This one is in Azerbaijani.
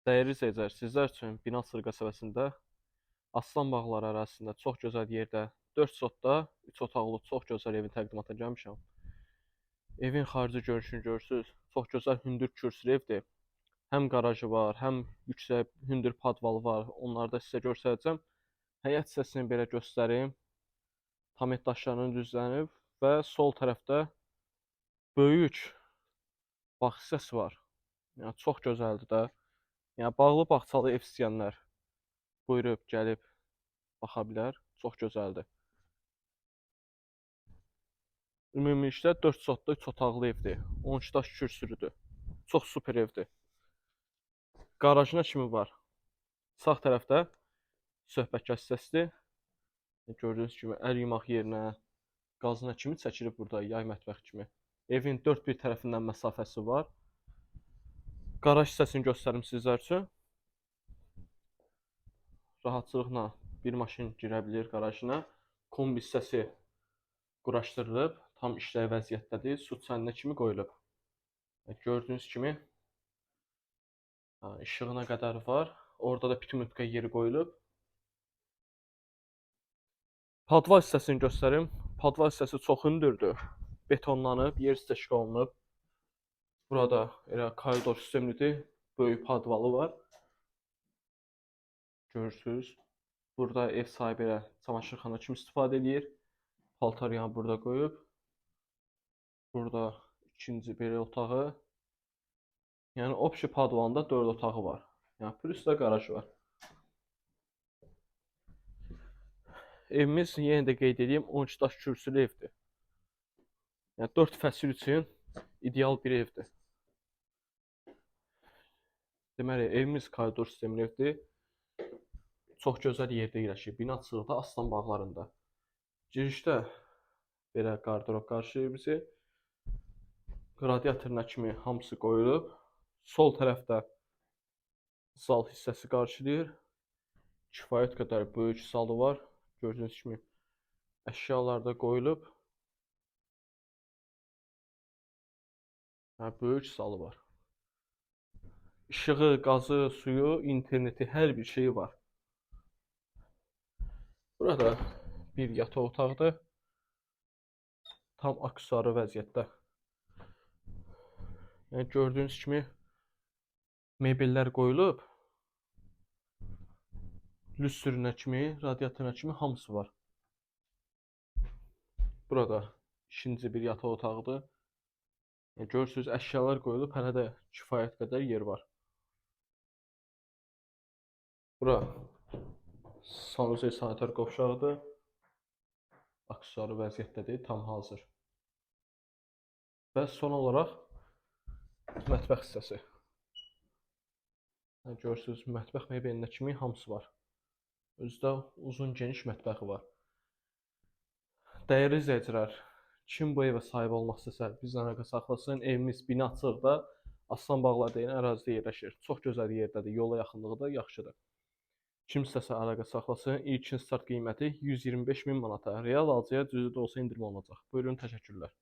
Dəyərli izləyicilər, sizlər üçün Binansı qəsəbəsində Aslan bağları ərazisində çox gözəl yerdə 4 sotda 3 otaqlı çox gözəl evin təqdimatına gəlmişəm. Evin xarici görünüşünü görürsüz. Çox gözəl hündür kürsülü evdir. Həm qarajı var, həm yüksək hündür padvalı var. Onları da sizə göstərəcəm. Həyət hissəsini belə göstərim. Tamet daşlarının düzlənib və sol tərəfdə böyük bağ hissəsi var. Yəni çox gözəldir də. Yəni bağlı bağçalı ev istəyənlər buyurub gəlib baxa bilər. Çox gözəldir. Ümumilikdə 4 sotda 3 otaqlı evdir. 12 daş kürsülüdür. Çox super evdir. Qarajına kimi var. Sağ tərəfdə söhbətgah hissəsidir. Gördüyünüz kimi əl yumaq yerinə, qazına kimi çəkilib burada, yay mətbəx kimi. Evin 4 bir tərəfindən məsafəsi var. Qaraj hissəsini göstərim sizlər üçün. Rahatçılıqla bir maşın girə bilir qarajına. Kombi hissəsi quraşdırılıb, tam işləyə vəziyyətdədir. Su çəninə kimi qoyulub. Gördüyünüz kimi işığına qədər var. Orada da pitumutka yeri qoyulub. Padval hissəsini göstərim. Padval hissəsi çox hündürdür. Betonlanıb, yer steşka olunub. Burada elə koridor sistemlidir. Böyük padvalı var. Görürsünüz. Burada ev sahibi elə çamaşırxana kimi istifadə edir. Paltar yanı burada qoyub. Burada ikinci belə otağı. Yəni opşi padvalında 4 otağı var. Yəni plus da qaraj var. Evimiz yenə də qeyd edeyim 12 daş kürsülü evdir. Yəni 4 fəsil üçün ideal bir evdir. Deməli evimiz koridor sistemli evdir. Çox gözəl yerdə yerləşir. Binançılıqda Aslan bağlarında. Girişdə belə qardırop qarşılayır bizi. Radiatoruna kimi hamısı qoyulub. Sol tərəfdə zal hissəsi qarşılayır. Kifayət qədər böyük salı var. Gördüyünüz kimi əşyalar da qoyulub. Böyük salı var. İşığı, qazı, suyu, interneti, hər bir şeyi var. Burada bir yataq otaqdır. Tam aksesuarlı vəziyyətdə. Yəni gördüyünüz kimi mebellər qoyulub. Lüstrünə kimi, radiatoruna kimi hamısı var. Burada ikinci bir yataq otağıdır. Yəni görürsünüz əşyalar qoyulub, hələ də kifayət qədər yer var. Bura sanuzel sanitar qovşağıdır. Aksesuarlı vəziyyətdədir, tam hazır. Və son olaraq mətbəx hissəsi. Görürsünüz mətbəx mebelinə kimi hamısı var. Özdə uzun geniş mətbəxi var. Dəyərli izləyicilər, kim bu evə sahib olmaq istəsə bizlə əlaqə saxlasın. Evimiz Binançılıqda Aslan bağları deyilən ərazidə yerləşir. Çox gözəl yerdədir, yola yaxınlığı da yaxşıdır. Kim istəsə əlaqə saxlasın. İlkin start qiyməti 125.000 manata. Real alıcıya cüzi də olsa indirim olunacaq. Buyurun, təşəkkürlər.